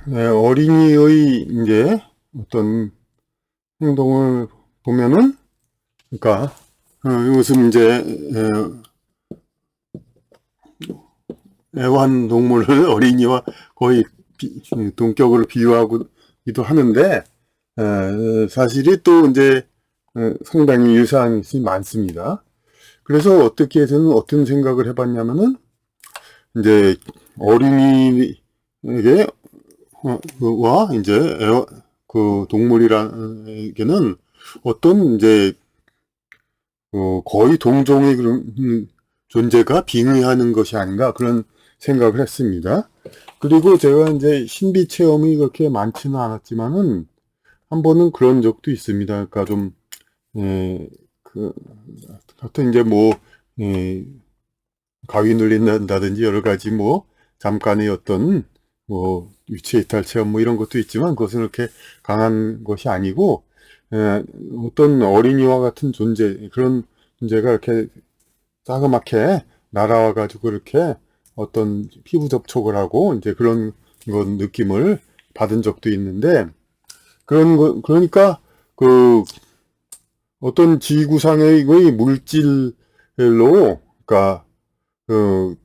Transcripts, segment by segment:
네, 어린이의 이제 어떤 행동을 보면은, 그러니까 이것은 이제 애완동물을 어린이와 거의 동격으로 비유하기도 하는데, 사실이 또 이제 상당히 유사한 것이 많습니다. 그래서 어떻게 해서는 어떤 생각을 해봤냐면은, 이제 어린이에게 와 이제 그 동물이라에게는 어떤 이제 거의 동종의 그런 존재가 빙의하는 것이 아닌가 그런 생각을 했습니다. 그리고 제가 이제 신비 체험이 그렇게 많지는 않았지만은 한 번은 그런 적도 있습니다. 그러니까 좀 그, 하여튼 이제 뭐 가위 눌린다든지 여러 가지 뭐 잠깐의 어떤 뭐 유체 이탈 체험 뭐 이런 것도 있지만 그것은 그렇게 강한 것이 아니고 어떤 어린이와 같은 존재 그런 존재가 이렇게 자그맣게 날아와 가지고 이렇게 어떤 피부 접촉을 하고 이제 그런 건 느낌을 받은 적도 있는데 그런 거 그러니까 그 어떤 지구상의 물질로 그러니까 그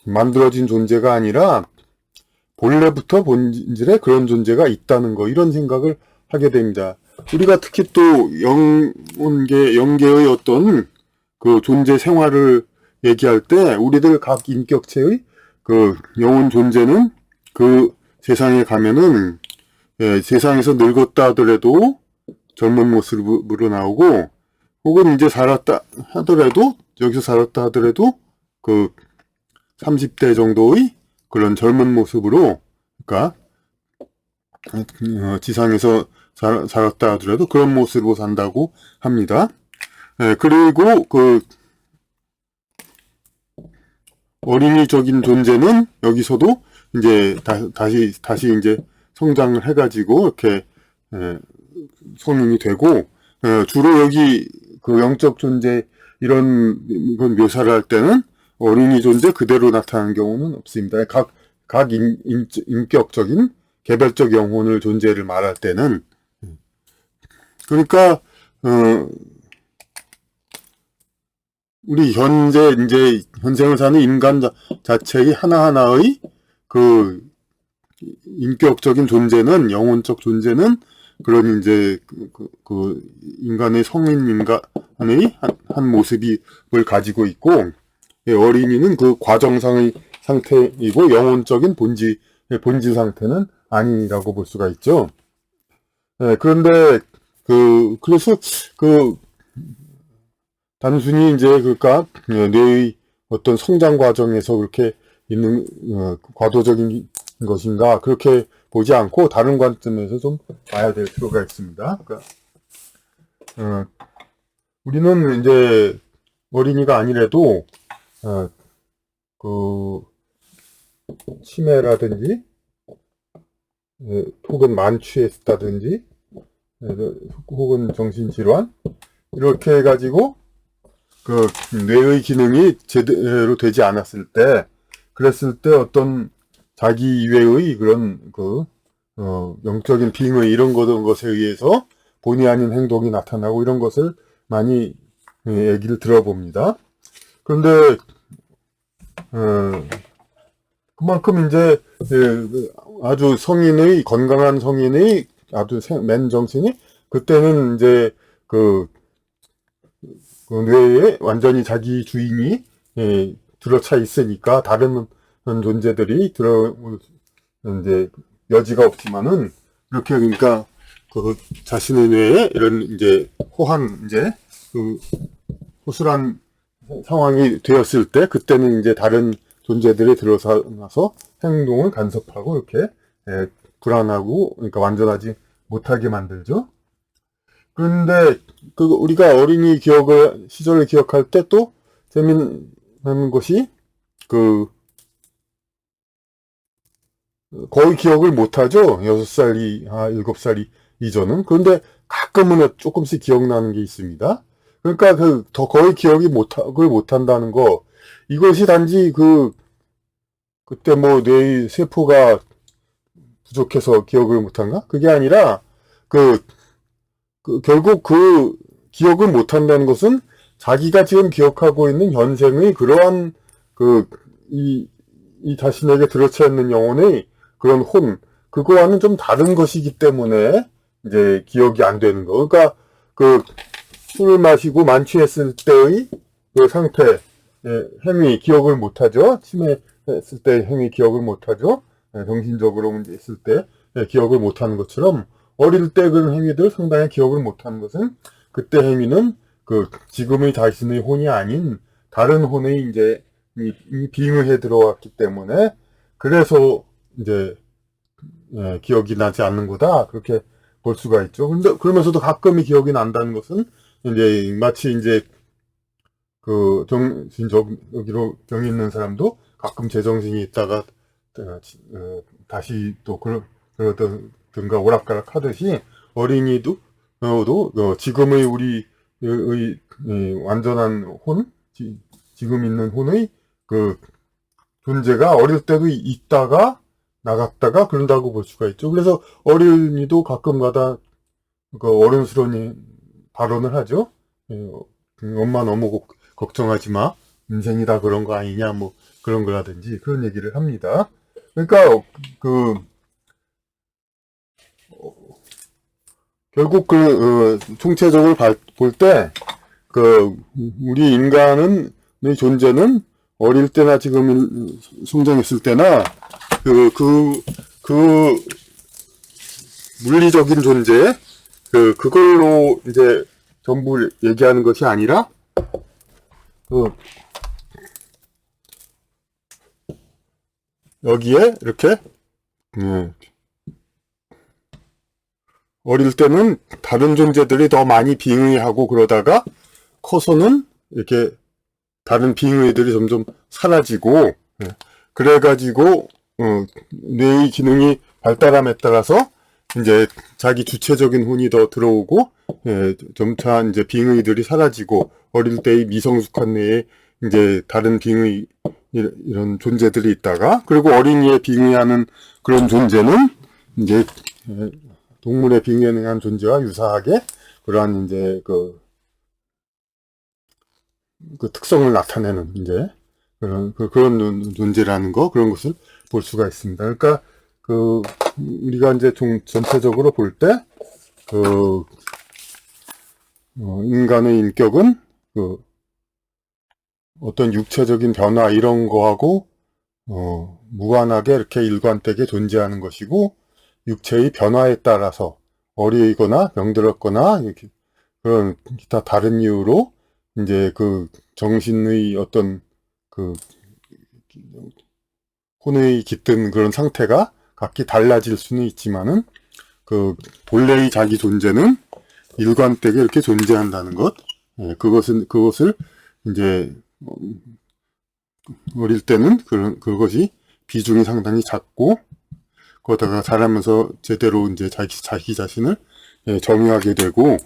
만들어진 존재가 아니라 본래부터 본질에 그런 존재가 있다는 거 이런 생각을 하게 됩니다. 우리가 특히 또 영계의 어떤 그 존재 생활을 얘기할 때 우리들 각 인격체의 그 영혼 존재는 그 세상에 가면은 세상에서 늙었다 하더라도 젊은 모습으로 나오고 혹은 이제 살았다 하더라도 여기서 살았다 하더라도 그 30대 정도의 그런 젊은 모습으로 그러니까 지상에서 살았다 하더라도 그런 모습으로 산다고 합니다. 그리고 그 어린이적인 존재는 여기서도 이제 다시 이제 성장을 해가지고 이렇게 성인이 되고 주로 여기 그 영적 존재 이런 건 묘사를 할 때는 어린이 존재 그대로 나타나는 경우는 없습니다. 각 인격적인 개별적 영혼을 존재를 말할 때는 그러니까 우리 현재 이제 현생을 사는 인간 자체의 하나하나의 그 인격적인 존재는 영혼적 존재는 그런 이제 그 인간의 성인 인간의 한 모습을 가지고 있고 어린이는 그 과정상의 상태이고 영혼적인 본질 상태는 아니라고 볼 수가 있죠. 그런데 그래서 그 단순히 이제 그러니까 뇌의 어떤 성장 과정에서 그렇게 있는 과도적인 것인가 그렇게 보지 않고 다른 관점에서 좀 봐야 될 필요가 있습니다. 그러니까 우리는 이제 어린이가 아니라도 그 치매라든지 혹은 만취했다든지 혹은 정신질환 이렇게 해가지고 그 뇌의 기능이 제대로 되지 않았을 때 그랬을 때 어떤 자기 이외의 그런 영적인 빙의 이런 것에 의해서 본의 아닌 행동이 나타나고 이런 것을 많이 얘기를 들어봅니다. 그런데 그만큼 이제 아주 건강한 성인의 아주 맨정신이 그때는 이제 그 뇌에 완전히 자기 주인이 들어차 있으니까 다른 존재들이 들어올 이제 여지가 없지만은 이렇게 그러니까 그 자신의 뇌에 이런 이제 이제 그 호술한 상황이 되었을 때 그때는 이제 다른 존재들이 들어서서 행동을 간섭하고 이렇게 불안하고 그러니까 완전하지 못하게 만들죠. 그런데 우리가 어린이 시절을 기억할 때 또 재미있는 것이 거의 기억을 못하죠. 6살이, 7살이 이전은. 그런데 가끔은 조금씩 기억나는 게 있습니다. 그러니까 더 거의 기억을 못한다는 거, 이것이 단지 그때 뭐 뇌의 세포가 부족해서 기억을 못한가? 그게 아니라, 결국 기억을 못한다는 것은 자기가 지금 기억하고 있는 현생의 그러한, 이 자신에게 들어차 있는 영혼의 그런 그거와는 좀 다른 것이기 때문에, 이제 기억이 안 되는 거. 그러니까, 술을 마시고 만취했을 때의 그 상태, 행위, 기억을 못하죠. 치매했을 때 행위, 기억을 못하죠. 정신적으로 문제 있을 때 기억을 못하는 것처럼 어릴 때 그런 행위들 상당히 기억을 못하는 것은 그때 행위는 지금의 자신의 혼이 아닌 다른 혼의 이제 이 빙의해 들어왔기 때문에 그래서 이제 기억이 나지 않는 거다 그렇게 볼 수가 있죠. 근데 그러면서도 가끔이 기억이 난다는 것은 이제 마치 이제 여기로 병이 있는 사람도 가끔 제정신이 있다가 다시 또 그러든가 오락가락 하듯이 어린이도 지금의 우리의 완전한 지금 있는 혼의 존재가 어릴 때도 있다가 나갔다가 그런다고 볼 수가 있죠. 그래서 어린이도 가끔가다 어른스러운 발언을 하죠. 엄마 너무 걱정하지 마. 인생이다 그런 거 아니냐, 뭐, 그런 거라든지, 그런 얘기를 합니다. 그러니까, 결국 총체적으로 볼 때, 우리 인간의 존재는 어릴 때나 지금 성장했을 때나, 물리적인 존재, 그걸로 이제 전부 얘기하는 것이 아니라, 여기에 이렇게 어릴 때는 다른 존재들이 더 많이 빙의하고 그러다가 커서는 이렇게 다른 빙의들이 점점 사라지고 그래가지고 뇌의 기능이 발달함에 따라서 이제 자기 주체적인 혼이 더 들어오고 점차 이제 빙의들이 사라지고 어릴 때의 미성숙한 뇌에 이제 다른 빙의 이런 존재들이 있다가 그리고 어린이에 빙의하는 그런 존재는 이제 동물에 빙의한 존재와 유사하게 그러한 이제 그 특성을 나타내는 이제 그런 존재라는 거 그런 것을 볼 수가 있습니다. 그러니까 우리가 이제 전체적으로 볼 때 인간의 인격은 어떤 육체적인 변화 이런 거하고 무관하게 이렇게 일관되게 존재하는 것이고 육체의 변화에 따라서 어리거나 병들었거나 이렇게 그런 기타 다른 이유로 이제 정신의 어떤 혼의 깃든 그런 상태가 각기 달라질 수는 있지만은 본래의 자기 존재는 일관되게 이렇게 존재한다는 것. 그것을 이제 어릴 때는 그것이 비중이 상당히 작고 그러다가 자라면서 제대로 이제 자기 자신을 정의하게 되고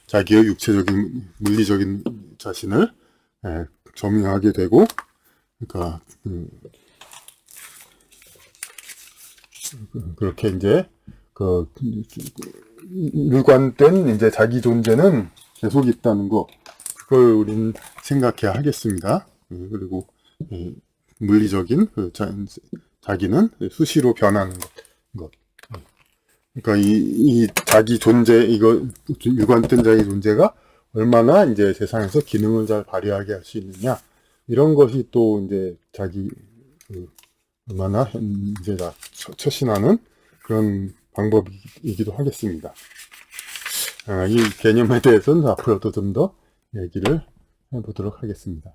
자기의 육체적인 물리적인 자신을 정의하게 되고 그러니까 그렇게 이제 일관된 이제 자기 존재는 계속 있다는 거 그걸 우리는 생각해야 하겠습니다. 그리고 물리적인 자기는 수시로 변하는 것. 그러니까 이 자기 존재 일관된 자기 존재가 얼마나 이제 세상에서 기능을 잘 발휘하게 할 수 있느냐 이런 것이 또 이제 자기 얼마나 이제 처신하는 그런 방법이기도 하겠습니다. 이 개념에 대해서는 앞으로도 좀 더 얘기를 해보도록 하겠습니다.